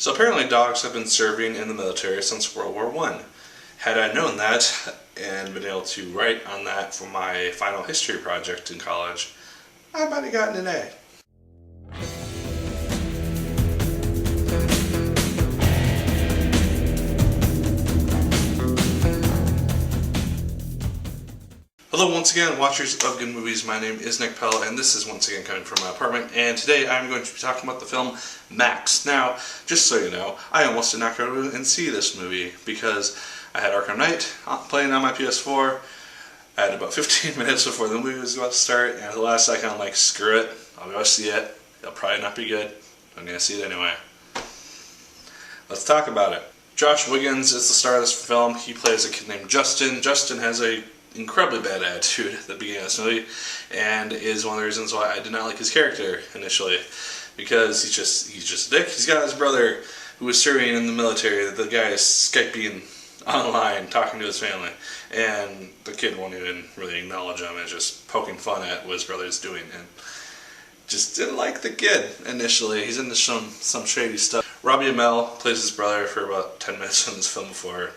So apparently dogs have been serving in the military since World War I. Had I known that and been able to write on that for my final history project in college, I might have gotten an A. Hello once again, watchers of good movies. My name is Nick Pell, and this is once again coming from my apartment, and today I'm going to be talking about the film Max. Now, just so you know, I almost did not go and see this movie because I had Arkham Knight playing on my PS4 at about 15 minutes before the movie was about to start, and at the last second I'm like, screw it, I'll go see it. It'll probably not be good. I'm going to see it anyway. Let's talk about it. Josh Wiggins is the star of this film. He plays a kid named Justin. Justin has a incredibly bad attitude at the beginning of this movie, and is one of the reasons why I did not like his character initially, because he's just a dick. He's got his brother who was serving in the military. The guy is Skyping online, talking to his family, and the kid won't even really acknowledge him and just poking fun at what his brother's doing, and just didn't like the kid initially. He's into some shady stuff. Robbie Amell plays his brother for about 10 minutes in this film before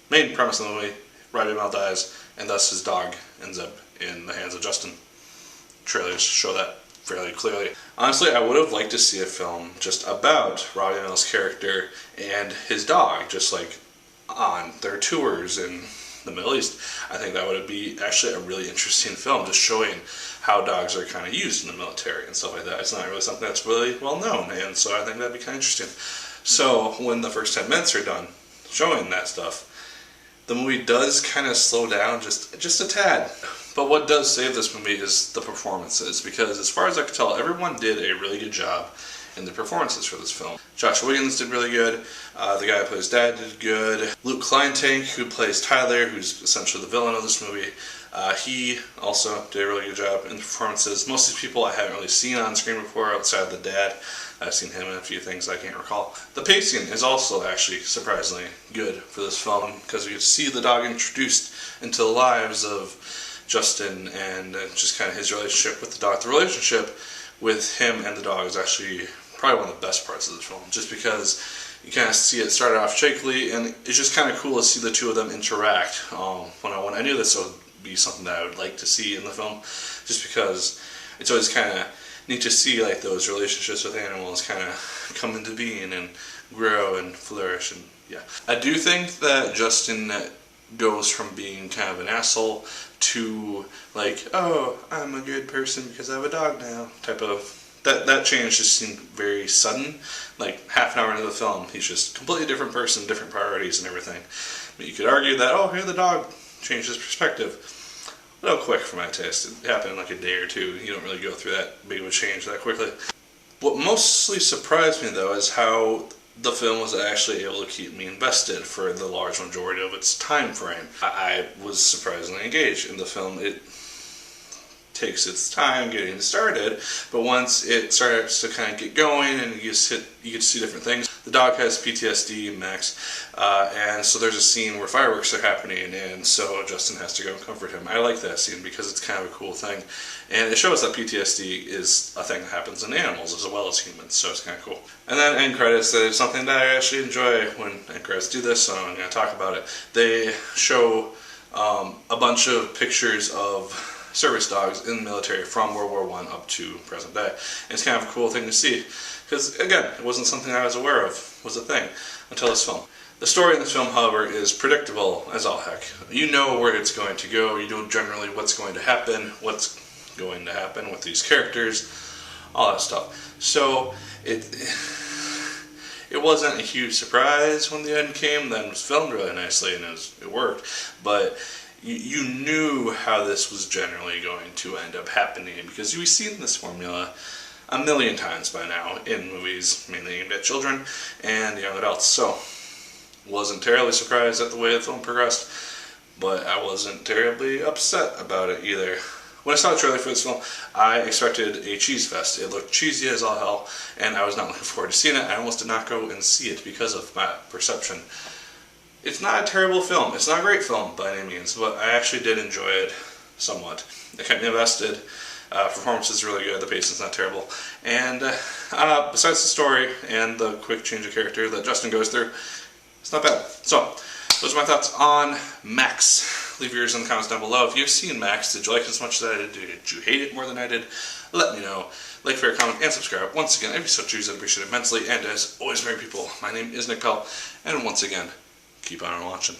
main premise of the movie. Robbie Amell dies, and thus his dog ends up in the hands of Justin. Trailers show that fairly clearly. Honestly, I would have liked to see a film just about Robbie Amell's character and his dog, just like on their tours in the Middle East. I think that would be actually a really interesting film, just showing how dogs are kind of used in the military and stuff like that. It's not really something that's really well known, and so I think that'd be kind of interesting. So when the first 10 minutes are done showing that stuff, the movie does kind of slow down just a tad. But what does save this movie is the performances, because as far as I could tell, everyone did a really good job in the performances for this film. Josh Wiggins did really good. The guy who plays Dad did good. Luke Kleintank, who plays Tyler, who's essentially the villain of this movie, he also did a really good job in the performances. Most of these people I haven't really seen on screen before outside of the dad. I've seen him in a few things I can't recall. The pacing is also actually surprisingly good for this film, because we get to see the dog introduced into the lives of Justin and just kind of his relationship with the dog. The relationship with him and the dog is actually probably one of the best parts of this film, just because you kind of see it started off shakily, and it's just kind of cool to see the two of them interact. When I knew this would be something that I would like to see in the film, just because it's always kind of neat to see like those relationships with animals kind of come into being and grow and flourish. And yeah, I do think that Justin goes from being kind of an asshole to like, oh, I'm a good person because I have a dog now type of. That change just seemed very sudden. Like half an hour into the film, he's just a completely different person, different priorities and everything. But you could argue that, oh, here the dog changed his perspective. A little quick for my taste. It happened in like a day or two. You don't really go through that big of a change that quickly. What mostly surprised me though is how the film was actually able to keep me invested for the large majority of its time frame. I was surprisingly engaged in the film. It takes its time getting started, but once it starts to kind of get going and you get to see different things. The dog has PTSD, Max, and so there's a scene where fireworks are happening, and so Justin has to go and comfort him. I like that scene because it's kind of a cool thing, and it shows that PTSD is a thing that happens in animals as well as humans, so it's kind of cool. And then end credits, is something that I actually enjoy when end credits do this, so I'm going to talk about it. They show a bunch of pictures of service dogs in the military from World War I up to present day. And it's kind of a cool thing to see, because again, it wasn't something I was aware of was a thing until this film. The story in this film, however, is predictable as all heck. You know where it's going to go, you know generally what's going to happen with these characters, all that stuff. So it wasn't a huge surprise when the end came. Then it was filmed really nicely and it worked, but you knew how this was generally going to end up happening, because we've seen this formula a million times by now in movies mainly aimed at children and young adults. So wasn't terribly surprised at the way the film progressed, but I wasn't terribly upset about it either. When I saw the trailer for this film, I expected a cheese fest. It looked cheesy as all hell, and I was not looking forward to seeing it. I almost did not go and see it because of my perception. It's not a terrible film. It's not a great film by any means, but I actually did enjoy it somewhat. It kept me invested. Performance is really good, the pacing's not terrible, and besides the story and the quick change of character that Justin goes through, it's not bad. So, those are my thoughts on Max. Leave yours in the comments down below. If you've seen Max, did you like it as much as I did? Did you hate it more than I did? Let me know. Like, favorite, comment, and subscribe. Once again, every such choose, I appreciate it immensely. And as always, merry people, my name is Nick Pell, and once again, keep on watching.